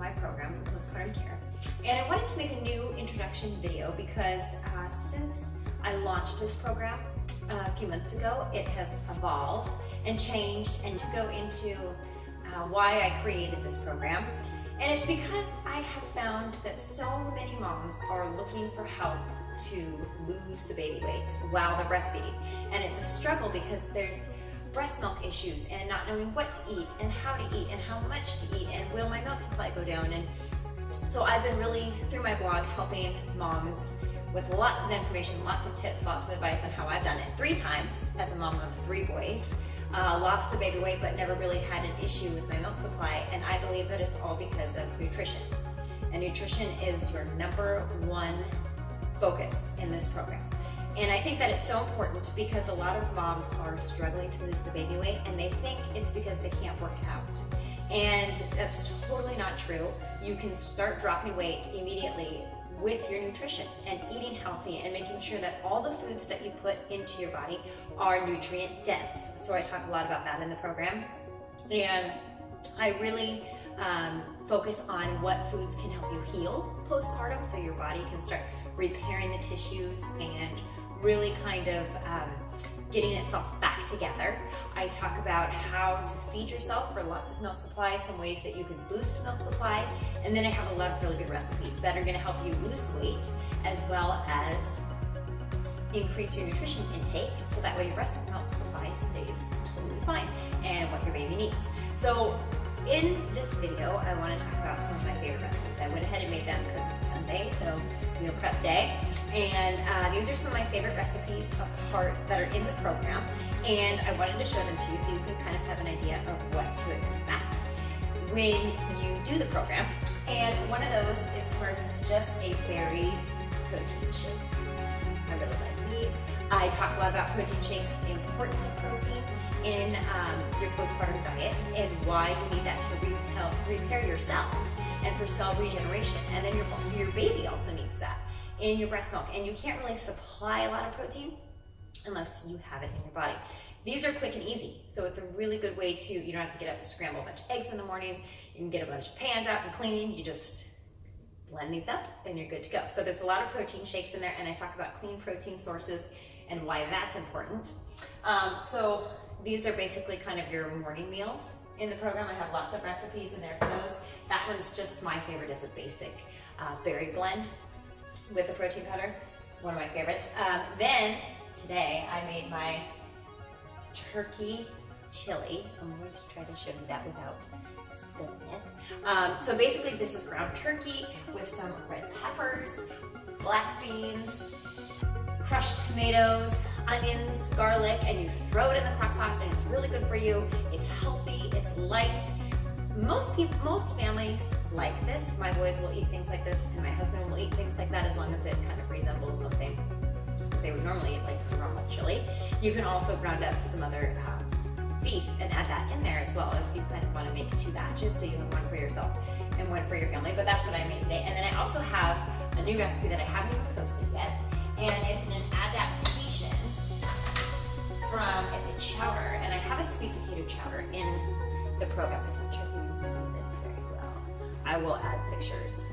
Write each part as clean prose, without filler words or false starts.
my program, Postpartum Care. And I wanted to make a new introduction video because since I launched this program a few months ago, it has evolved and changed, and to go into why I created this program. And it's because I have found that so many moms are looking for help to lose the baby weight while they're breastfeeding. And it's a struggle because there's breast milk issues and not knowing what to eat and how to eat and how much to eat and will my milk supply go down. And so I've been really, through my blog, helping moms with lots of information, lots of tips, lots of advice on how I've done it 3 times as a mom of 3 boys. Lost the baby weight but never really had an issue with my milk supply, and I believe that it's all because of nutrition. And nutrition is your #1 focus in this program. And I think that it's so important because a lot of moms are struggling to lose the baby weight and they think it's because they can't work out. And that's totally not true. You can start dropping weight immediately with your nutrition and eating healthy and making sure that all the foods that you put into your body are nutrient dense. So I talk a lot about that in the program. And I really focus on what foods can help you heal postpartum so your body can start repairing the tissues and really kind of getting itself back together. I talk about how to feed yourself for lots of milk supply, some ways that you can boost milk supply, and then I have a lot of really good recipes that are going to help you lose weight as well as increase your nutrition intake so that way your breast milk supply stays totally fine and what your baby needs. So in this video, I want to talk about some of my favorite recipes. I went ahead and made them because it's Sunday, so meal prep day. And these are some of my favorite recipes that are in the program. And I wanted to show them to you so you can kind of have an idea of what to expect when you do the program. And one of those is first just a berry protein shake. I really like these. I talk a lot about protein shakes, the importance of protein in your postpartum diet and why you need that to repair your cells and for cell regeneration. And then your baby also needs that in your breast milk. And you can't really supply a lot of protein unless you have it in your body. These are quick and easy, so it's a really good way to, you don't have to get up and scramble a bunch of eggs in the morning. You can get a bunch of pans out and clean. You just blend these up and you're good to go. So there's a lot of protein shakes in there, and I talk about clean protein sources and why that's important. So these are basically kind of your morning meals in the program. I have lots of recipes in there for those. That one's just my favorite as a basic berry blend with the protein powder, one of my favorites. Then today I made my turkey chili. I'm going to try to show you that without spilling it. So basically this is ground turkey with some red peppers, black beans, crushed tomatoes, onions, garlic, and you throw it in the crock pot, and it's really good for you. It's healthy, it's light. Most families like this. My boys will eat things like this, and my husband will eat things like that as long as it kind of resembles something they would normally eat, like a normal chili. You can also ground up some other beef and add that in there as well if you kind of want to make 2 batches, so you have one for yourself and one for your family. But that's what I made today. And then I also have a new recipe that I haven't even posted yet, and it's an adaptation from, it's a chowder, and I have a sweet potato chowder in the program. I'm not sure if you can see this very well. I will add pictures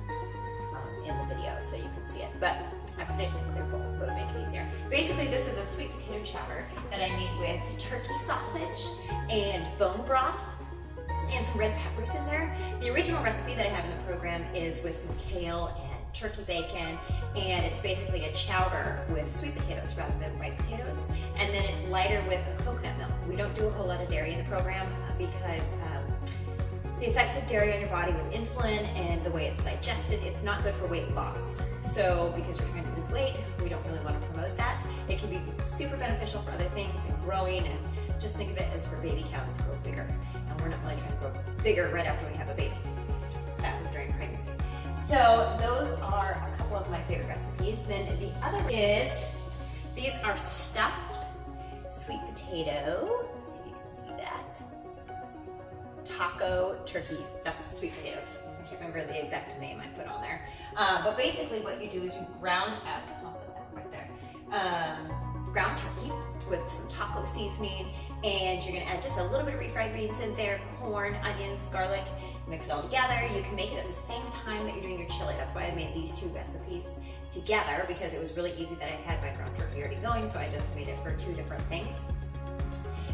in the video so you can see it, but I put it in a clear bowl so it makes it easier. Basically, this is a sweet potato chowder that I made with turkey sausage and bone broth and some red peppers in there. The original recipe that I have in the program is with some kale and turkey bacon, and it's basically a chowder with sweet potatoes rather than white potatoes, and then it's lighter with a coconut milk. We don't do a whole lot of dairy in the program because the effects of dairy on your body with insulin and the way it's digested, it's not good for weight loss. So because you're trying to lose weight, we don't really want to promote that. It can be super beneficial for other things and growing, and just think of it as for baby cows to grow bigger. And we're not really trying to grow bigger right after we have a baby. That was during pregnancy. So those are a couple of my favorite recipes. Then the other is, these are stuffed sweet potato. Let's see if you can see that. Taco turkey stuffed sweet potatoes. I can't remember the exact name I put on there. But basically what you do is you ground up, I'll set that right there, ground turkey with some taco seasoning, and you're gonna add just a little bit of refried beans in there, corn, onions, garlic, mix it all together. You can make it at the same time that you're doing your chili. That's why I made these two recipes together, because it was really easy that I had my ground turkey already going, so I just made it for two different things.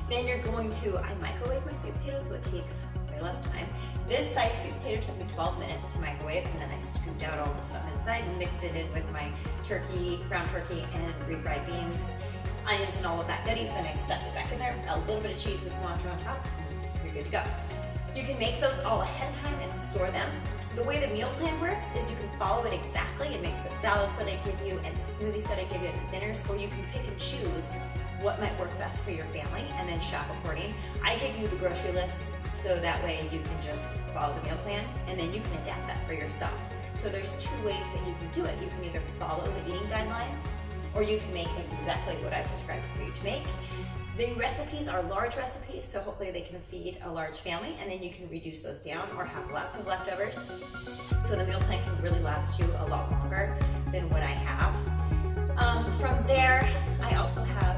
Then you're going to, I microwave my sweet potatoes, so it takes way less time. This size sweet potato took me 12 minutes to microwave, and then I scooped out all the stuff inside and mixed it in with my turkey, ground turkey, and refried beans, onions, and all of that goodies. Then I stuffed it back in there, a little bit of cheese and cilantro on top, and you're good to go. You can make those all ahead of time and store them. The way the meal plan works is you can follow it exactly and make the salads that I give you and the smoothies that I give you at the dinners, or you can pick and choose what might work best for your family and then shop according. I give you the grocery list so that way you can just follow the meal plan and then you can adapt that for yourself. So there's two ways that you can do it. You can either follow the eating guidelines or you can make exactly what I prescribed for you to make. The recipes are large recipes, so hopefully they can feed a large family, and then you can reduce those down or have lots of leftovers. So the meal plan can really last you a lot longer than what I have. From there, I also have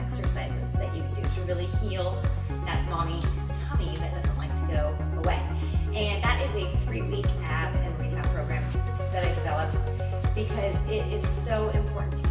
exercises that you can do to really heal that mommy tummy that doesn't like to go away. And that is a 3-week ab and rehab program that I developed because it is so important to